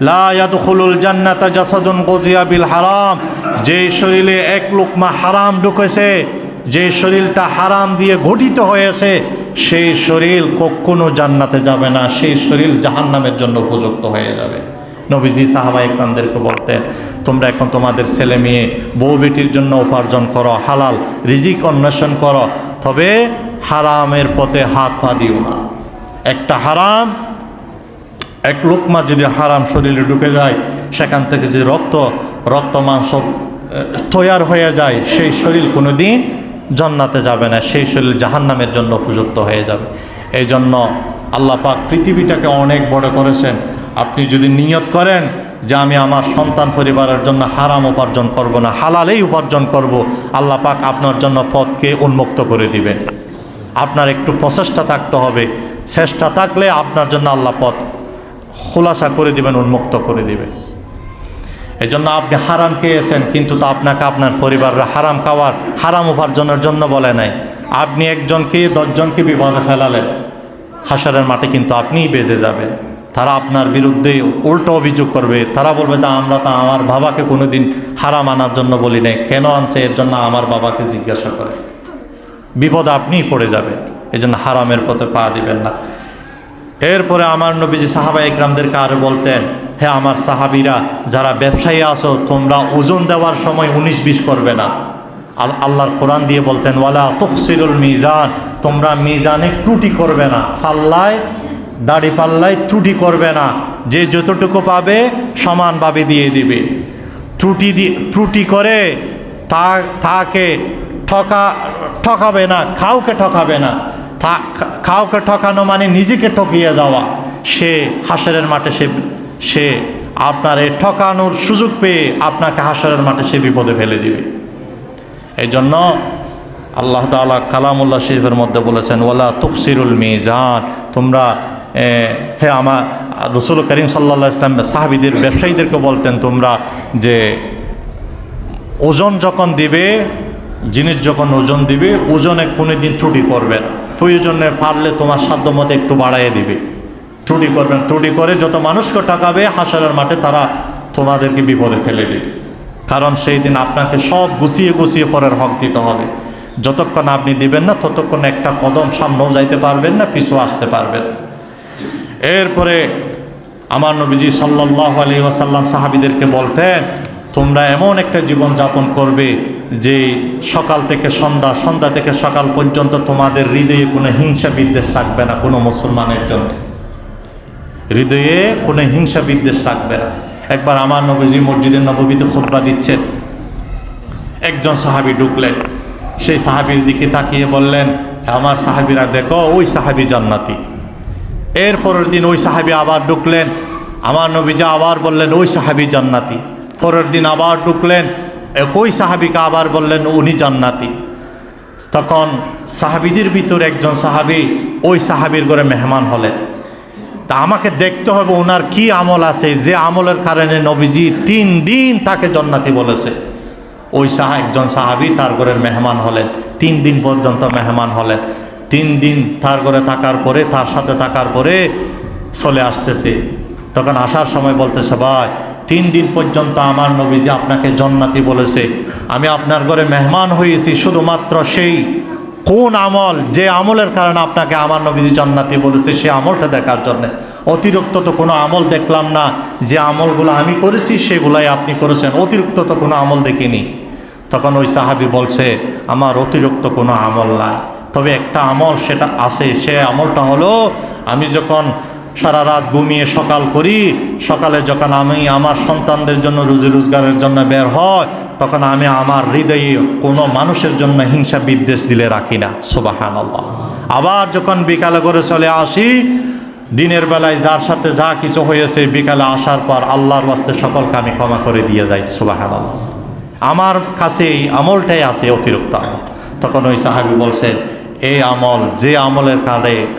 লা ইয়াদখুলুল জান্নাতা জাসাদুন গুযিয়া বিল হারাম, যে শরীরে এক লোকমা হারাম ঢুকেছে, যে শরীরটা হারাম দিয়ে গঠিত হয়েছে, সেই শরীর কখনো জান্নাতে যাবে না, সেই শরীর জাহান্নামের জন্য উপযুক্ত হয়ে যাবে। নবীজি সাহাবায়ে কেরামদেরকে বলতেন, তোমরা এখন তোমাদের ছেলে মেয়ে বউ বেটির জন্য উপার্জন করো, হালাল রিজিক অন্বেষণ করো, তবে হারামের পথে হাত পা দিও না। একটা হারাম, এক লোকমা যদি হারাম শরীরে ঢুকে যায়, সেখান থেকে যদি রক্ত মাংস তৈয়ার হয়ে যায়, সেই শরীর কোনোদিন জান্নাতে যাবে না, সেই শরীর জাহান্নামের জন্য উপযুক্ত হয়ে যাবে। এই জন্য আল্লাহ পাক পৃথিবীটাকে অনেক বড় করেছেন। আপনি যদি নিয়ত করেন যে আমি আমার সন্তান পরিবারের জন্য হারাম উপার্জন করব না, হালালেই উপার্জন করব, আল্লাহ পাক আপনার জন্য পথকে উন্মুক্ত করে দিবেন। আপনার একটু প্রচেষ্টা থাকতে হবে, চেষ্টা থাকলে আপনার জন্য আল্লাহ পথ খোলাসা করে দিবেন, উন্মুক্ত করে দিবেন। এই জন্য আপনি হারাম খেয়েছেন, কিন্তু তা আপনাকে আপনার পরিবাররা হারাম খাওয়ার, হারাম উপার্জনের জন্য বলে নাই। আপনি একজনকে 10 জনকে বিপদে ফেলালেন, হাসরের মাঠে কিন্তু আপনিই বেঁচে যাবেন। তারা আপনার বিরুদ্ধে উল্টো অভিযোগ করবে, তারা বলবে যে আমরা তো আমার বাবাকে কোনোদিন হারাম আনার জন্য বলি নাই, কেন আনছে এর জন্য আমার বাবাকে জিজ্ঞাসা করে। বিপদে আপনিই পড়ে যাবেন। এই জন্য হারামের পথে পা দিবেন না। এরপরে আমার নবীজি সাহাবায়ে কেরামদেরকে আরো বলতেন, হে আমার সাহাবীরা, যারা ব্যবসায়ী আছো, তোমরা ওজন দেওয়ার সময় 19-20 করবে না। আল্লাহর কোরআন দিয়ে বলতেন, ওয়ালা তুখসিরুল মিজান, তোমরা মিজানে ত্রুটি করবে না, পাল্লায় দাড়ি পাল্লায় ত্রুটি করবে না, যে যতটুকু পাবে সমানভাবে দিয়ে দিবে। ত্রুটি করে তাকে ঠকাবে না, কাউকে ঠকাবে না। কাউকে ঠকানো মানে নিজেকে ঠকিয়ে যাওয়া। সে হাসরের মাঠে সে আপনার এই ঠকানোর সুযোগ পেয়ে আপনাকে হাসরের মাঠে সে বিপদে ফেলে দিবে। এই জন্য আল্লাহ তাআলা কালামুল্লাহ শরীফের মধ্যে বলেছেন, ওয়ালা তুখসিরুল মিজান, তোমরা হে আমার রাসূল করিম সাল্লাল্লাহু আলাইহি ওয়াসাল্লাম সাহাবীদের ব্যবসায়ীদেরকে বলতেন, তোমরা যে ওজন যখন দিবে, জিনিস যখন ওজন দিবে, ওজনে কোনোদিন ত্রুটি করবে না। প্রয়োজনে পারলে তোমার সাধ্য মতো একটু বাড়াইয়ে দিবে, ত্রুটি করবেন। ত্রুটি করে যত মানুষকে টাকাবে, হাসরের মাঠে তারা তোমাদেরকে বিপদে ফেলে দিবে। কারণ সেই দিন আপনাকে সব গুছিয়ে গুছিয়ে পরের হক দিতে হবে। যতক্ষণ আপনি দিবেন না, ততক্ষণ একটা কদম সামনেও যাইতে পারবেন না, পিছু আসতে পারবেন। এরপরে আমার নবীজি সাল্লাল্লাহু আলাইহি ওয়াসাল্লাম সাহাবীদেরকে বলতেন, তোমরা এমন একটা জীবন যাপন করবে যে সকাল থেকে সন্ধ্যা, সন্ধ্যা থেকে সকাল পর্যন্ত তোমাদের হৃদয়ে কোনো হিংসা বিদ্বেষ রাখবে না। কোনো মুসলমানের জন্য হৃদয়ে কোনো হিংসা বিদ্বেষ রাখবে না। একবার আমার নবীজি মসজিদে নববীতে খুতবা দিচ্ছেন, একজন সাহাবী ঢুকলেন। সেই সাহাবীর দিকে তাকিয়ে বললেন, আমার সাহাবীরা দেখো, ওই সাহাবী জান্নাতি। এরপরের দিন ওই সাহাবী আবার ঢুকলেন, আমার নবীজি আবার বললেন, ওই সাহাবী জান্নাতি। পরের দিন আবার ঢুকলেন, ওই সাহাবীকে আবার বললেন, উনি জান্নাতি। তখন সাহাবীদের ভিতরে একজন সাহাবী ওই সাহাবীর ঘরে মেহমান হলেন। তা আমাকে দেখতে হবে ওনার কি আমল আছে, যে আমলের কারণে নবীজি 3 দিন তাকে জান্নাতি বলেছে। ওই একজন সাহাবী তার ঘরে মেহমান হলেন, 3 দিন পর্যন্ত মেহমান হলেন। 3 দিন তার ঘরে থাকার পরে, তার সাথে থাকার পরে চলে আসতেছে। তখন আসার সময় বলতেছে, ভাই 3 দিন পর্যন্ত আমার নবীজি আপনাকে জান্নাতি বলেছে। আমি আপনার ঘরে মেহমান হয়েছি শুধুমাত্র সেই কোন আমল, যে আমলের কারণে আপনাকে আমার নবীজি জান্নাতি বলেছে, সেই আমলটা দেখার জন্য। অতিরিক্ত তো কোনো আমল দেখলাম না, যে আমলগুলো আমি করেছি সেগুলাই আপনি করেছেন, অতিরিক্ত তো কোনো আমল দেখিনি। তখন ওই সাহাবী বলছে, আমার অতিরিক্ত কোনো আমল না, তবে একটা আমল সেটা আছে। সে আমলটা হলো, আমি যখন সারা রাত ঘুমিয়ে সকাল করি, সকালে যখন আমি আমার সন্তানদের জন্য রুজি রোজগারের জন্য বের হয়, তখন আমি আমার হৃদয়ে কোনো মানুষের জন্য হিংসা বিদ্বেষ দিলে রাখি না। সুবহানাল্লাহ। আবার যখন বিকালে করে চলে আসি, দিনের বেলায় যার সাথে যা কিছু হয়েছে, বিকালে আসার পর আল্লাহর ওয়াস্তে সকলকে আমি ক্ষমা করে দিয়ে যাই। সুবহানাল্লাহ। আমার কাছে এই আমলটাই আছে, অতিরিক্ত আমল। তখন ওই সাহাবী বলছে, এই আমল, যে আমলের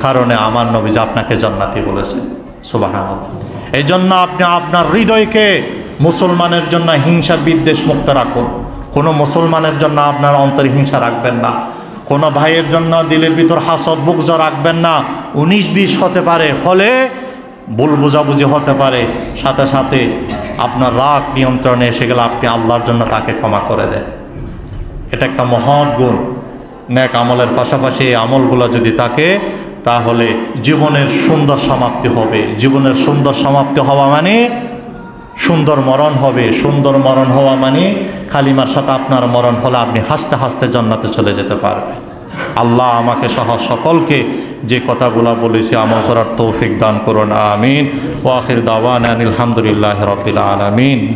কারণে আমার নবীজি আপনাকে জান্নাতি বলেছে। সুবহানাল্লাহ। এই জন্য আপনি আপনার হৃদয়কে মুসলমানের জন্য হিংসা বিদ্বেষ মুক্ত রাখুন। কোনো মুসলমানের জন্য আপনার অন্তরে হিংসা রাখবেন না। কোনো ভাইয়ের জন্য দিলের ভিতর হাসদ বুগজ রাখবেন না। 19-20 হতে পারে, ফলে ভুল বোঝাবুঝি হতে পারে, সাথে সাথে আপনার রাগ নিয়ন্ত্রণে এসে গেলে আপনি আল্লাহর জন্য তাকে ক্ষমা করে দেন। এটা একটা মহৎ গুণ। নেক আমলের পাশাপাশি এই আমলগুলো যদি থাকে তাহলে জীবনের সুন্দর সমাপ্তি হবে। জীবনের সুন্দর সমাপ্তি হওয়া মানে সুন্দর মরণ হবে। সুন্দর মরণ হওয়া মানে কালিমার সাথে আপনার মরণ হলে আপনি হাসতে হাসতে জান্নাতে চলে যেতে পারবেন। আল্লাহ আমাকে সহ সকলকে যে কথাগুলো বলেছি আমল করার তৌফিক দান করুন, আমিন। ওয়া আখির দাওয়ানা আলহামদুলিল্লাহি রাব্বিল আলামিন।